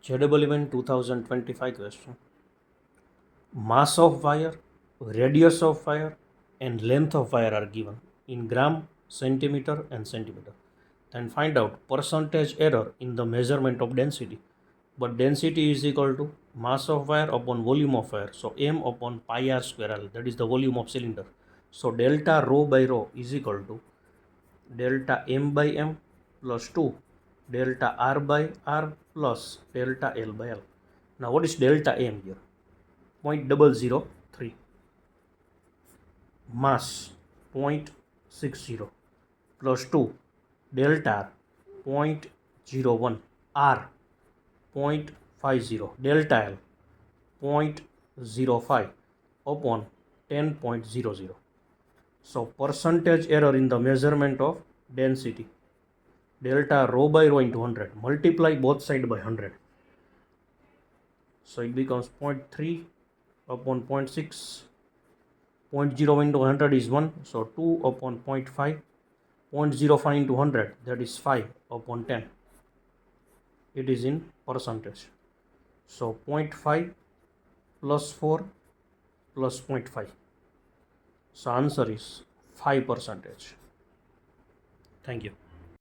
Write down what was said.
JEE 2025 question. Mass of wire, radius of wire, and length of wire are given in gram, centimeter, and centimeter. Then find out percentage error in the measurement of density. But density is equal to mass of wire upon volume of wire. So m upon pi r square L, that is the volume of cylinder. So delta rho by rho is equal to delta m by m plus 2 delta r by r plus delta L by L. Now what is delta m here? 0.003. Mass 0.60 plus 2 delta r 0.01 r 0.50 delta L 0.05 upon 10.00. So percentage error in the measurement of density, delta rho by rho into 100, multiply both side by 100. So it becomes 0.3 upon 0.6. 0.0 into 100 is 1, so 2 upon 0.5. 0.05 into 100, that is 5 upon 10. It is in percentage. So 0.5 plus 4 plus 0.5. So answer is 5%. Thank you.